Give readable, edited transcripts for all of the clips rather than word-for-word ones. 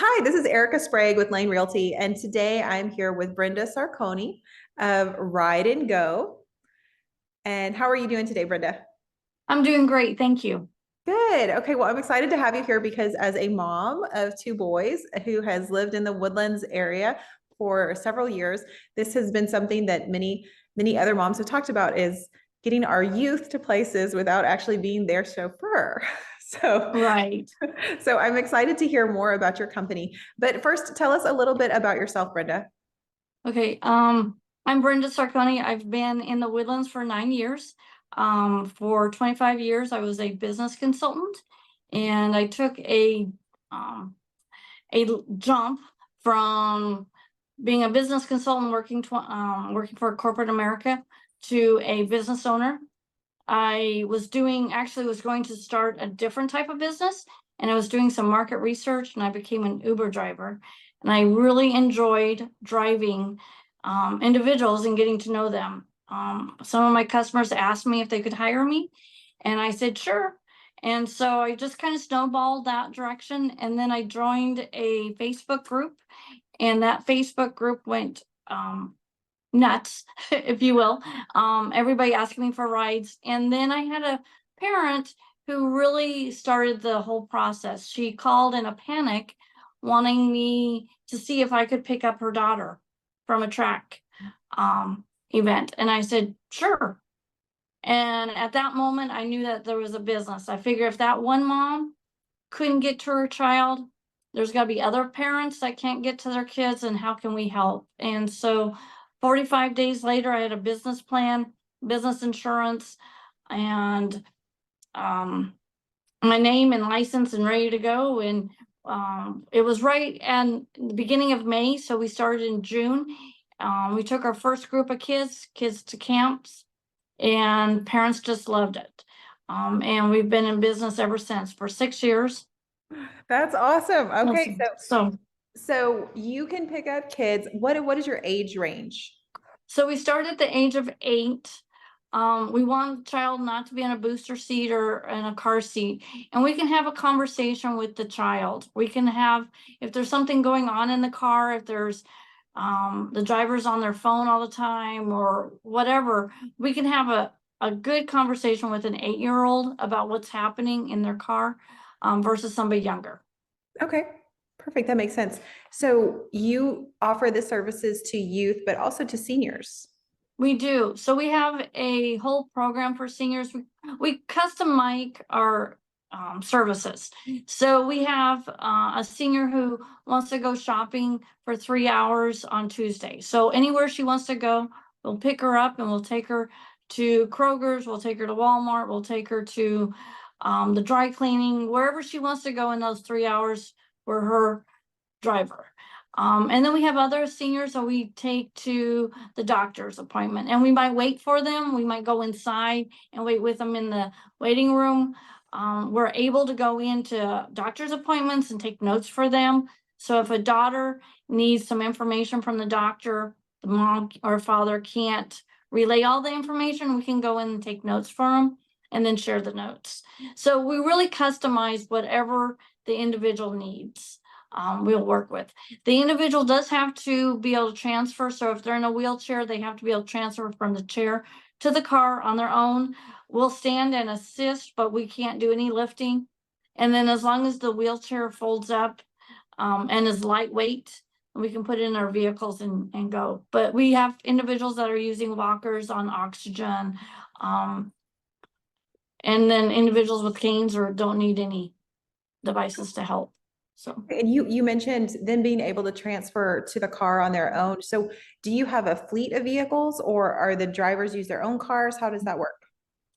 Hi, this is Erica Sprague with Lane Realty, and today I'm here with Brenda Sarconi of Ride and Go. And how are you doing today, Brenda? I'm doing great, thank you. Good. Okay, well, I'm excited to have you here because as a mom of two boys who has lived in the Woodlands area for several years, this has been something that many other moms have talked about is getting our youth to places without actually being their chauffeur. So, Right. so I'm excited to hear more about your company. But first, tell us a little bit about yourself, Brenda. Okay. I'm Brenda Sarconi. I've been in the Woodlands for 9 years. For 25 years, I was a business consultant, and I took um, jump from being a business consultant working for corporate America to a business owner. I actually was going to start a different type of business, and I was doing some market research, and I became an Uber driver. And I really enjoyed driving individuals and getting to know them. Some of my customers asked me if they could hire me, and I said sure. And so I just kind of snowballed that direction. And then I joined a Facebook group, and that Facebook group went nuts, if you will. Everybody asking me for rides. And then I had a parent who really started the whole process. She called in a panic, wanting me to see if I could pick up her daughter from a track event. And I said, sure. And at that moment, I knew that there was a business. I figured if that one mom couldn't get to her child, there's got to be other parents that can't get to their kids, and how can we help? And so 45 days later, I had a business plan, business insurance, and my name and license and ready to go. And it was right at the beginning of May, so we started in June. We took our first group of kids to camps, and parents just loved it. And we've been in business ever since for 6 years. That's awesome. Okay, Awesome. so you can pick up kids. What is your age range? So we start at the age of 8. We want the child not to be in a booster seat or in a car seat, and we can have a conversation with the child. We can have, if there's something going on in the car, if there's the driver's on their phone all the time or whatever, we can have a good conversation with an 8-year-old about what's happening in their car versus somebody younger. Okay, perfect. That makes sense. So you offer the services to youth, but also to seniors. We do. So we have a whole program for seniors. We custom mic our services. So we have a senior who wants to go shopping for 3 hours on Tuesday. So anywhere she wants to go, we'll pick her up and we'll take her to Kroger's, we'll take her to Walmart, we'll take her to the dry cleaning, wherever she wants to go in those 3 hours, we're her driver. And then we have other seniors that we take to the doctor's appointment, and we might wait for them. We might go inside and wait with them in the waiting room. We're able to go into doctor's appointments and take notes for them. So if a daughter needs some information from the doctor, the mom or father can't relay all the information, we can go in and take notes for them and then share the notes. So we really customize whatever the individual needs. We'll work with. The individual does have to be able to transfer. So if they're in a wheelchair, they have to be able to transfer from the chair to the car on their own. We'll stand and assist, but we can't do any lifting. And then as long as the wheelchair folds up and is lightweight, we can put it in our vehicles and go. But we have individuals that are using walkers on oxygen, and then individuals with canes or don't need any devices to help. So. And you mentioned them being able to transfer to the car on their own. So do you have a fleet of vehicles or are the drivers use their own cars? How does that work?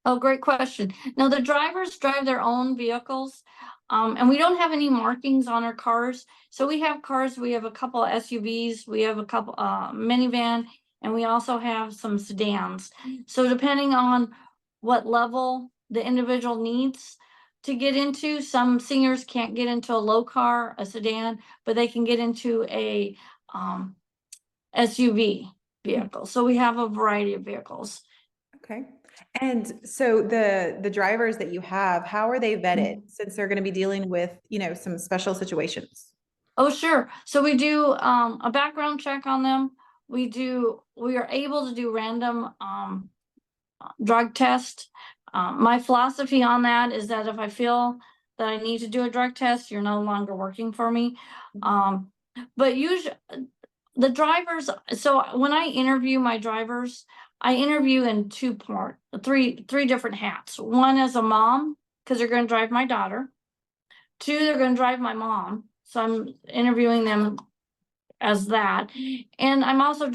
Oh, great question. Now, the drivers drive their own vehicles, and we don't have any markings on our cars. So we have cars, we have a couple of SUVs, we have a couple minivan, and we also have some sedans. So depending on what level the individual needs to get into, some seniors can't get into a low car, a sedan, but they can get into a SUV vehicle. So we have a variety of vehicles. Okay. And so the drivers that you have, how are they vetted since they're going to be dealing with, some special situations? Oh, sure. So we do a background check on them. We are able to do random drug test. My philosophy on that is that if I feel that I need to do a drug test, you're no longer working for me. But usually the drivers, so when I interview my drivers, I interview in three different hats. One as a mom, because they're going to drive my daughter. Two, they're going to drive my mom. So I'm interviewing them as that. And I'm also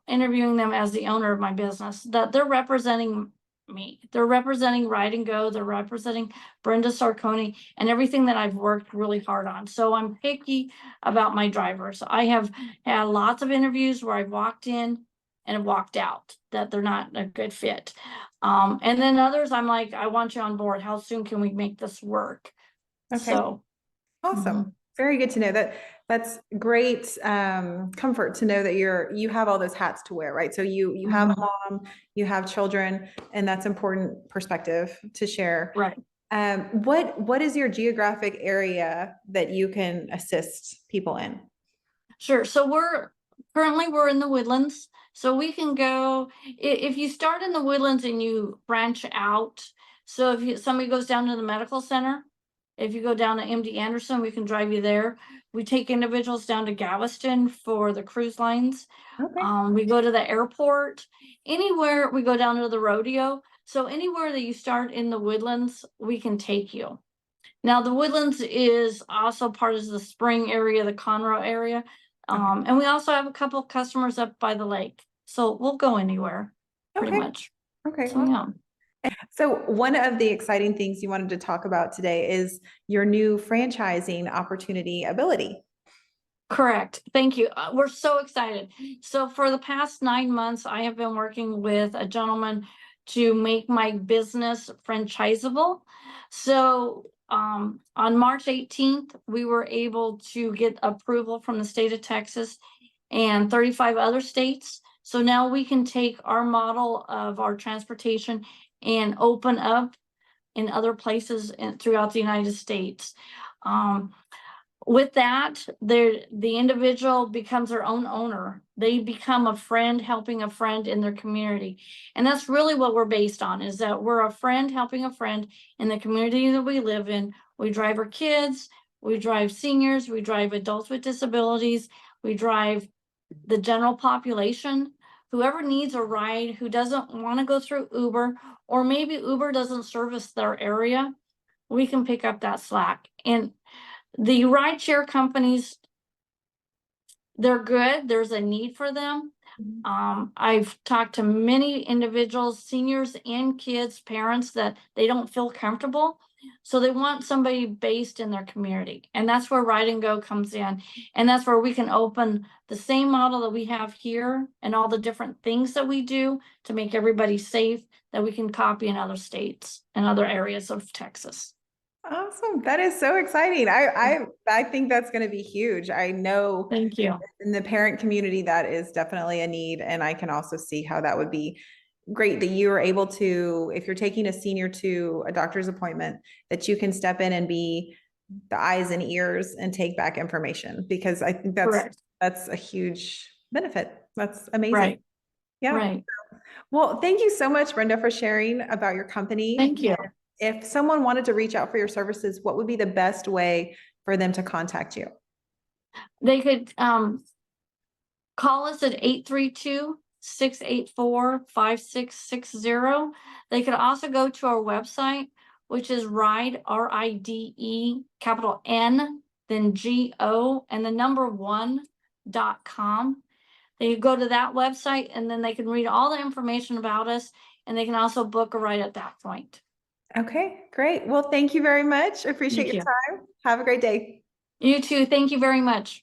interviewing them as the owner of my business, that they're representing me. They're representing Ride and Go. They're representing Brenda Sarconi and everything that I've worked really hard on. So I'm picky about my drivers. I have had lots of interviews where I've walked in and have walked out, that they're not a good fit. And then others, I'm like, I want you on board. How soon can we make this work? Okay. So Awesome. Very good to know that. That's great comfort to know that you have all those hats to wear, right? So you have a mom, you have children, and that's important perspective to share. right. What is your geographic area that you can assist people in? Sure. So we're in the Woodlands. So we can go, if you start in the Woodlands and you branch out. So if somebody goes down to the medical center, if you go down to MD Anderson, we can drive you there. We take individuals down to Galveston for the cruise lines. Okay. We go to the airport. Anywhere, we go down to the rodeo. So anywhere that you start in the Woodlands, we can take you. Now, the Woodlands is also part of the Spring area, the Conroe area. And we also have a couple of customers up by the lake. So we'll go anywhere, pretty Okay. much. Okay. So, yeah. So one of the exciting things you wanted to talk about today is your new franchising opportunity ability. Correct. Thank you. We're so excited. So for the past 9 months, I have been working with a gentleman to make my business franchisable. So on March 18th, we were able to get approval from the state of Texas and 35 other states. So now we can take our model of our transportation and open up in other places throughout the United States. With that, the individual becomes their own owner. They become a friend helping a friend in their community. And that's really what we're based on, is that we're a friend helping a friend in the community that we live in. We drive our kids, we drive seniors, we drive adults with disabilities, we drive the general population. Whoever needs a ride, who doesn't want to go through Uber, or maybe Uber doesn't service their area, we can pick up that slack. And the rideshare companies, they're good. There's a need for them. I've talked to many individuals, seniors and kids, parents, that they don't feel comfortable. So they want somebody based in their community. And that's where Ride and Go comes in. And that's where we can open the same model that we have here and all the different things that we do to make everybody safe, that we can copy in other states and other areas of Texas. Awesome. That is so exciting. I think that's going to be huge. I know Thank you. in the parent community, that is definitely a need. And I can also see how that would be great that you are able to, if you're taking a senior to a doctor's appointment, that you can step in and be the eyes and ears and take back information, because I think that's a huge benefit. That's amazing. Right. Yeah. Right. Well, thank you so much, Brenda, for sharing about your company. Thank you. If someone wanted to reach out for your services, what would be the best way for them to contact you? They could call us at 832-684-5660. They could also go to our website, which is RIDE, RIDE, capital N, then GO, and the number 1.com. They go to that website, and then they can read all the information about us, and they can also book a ride at that point. Okay, great. Well, thank you very much. I appreciate your time. Have a great day. You too. Thank you very much.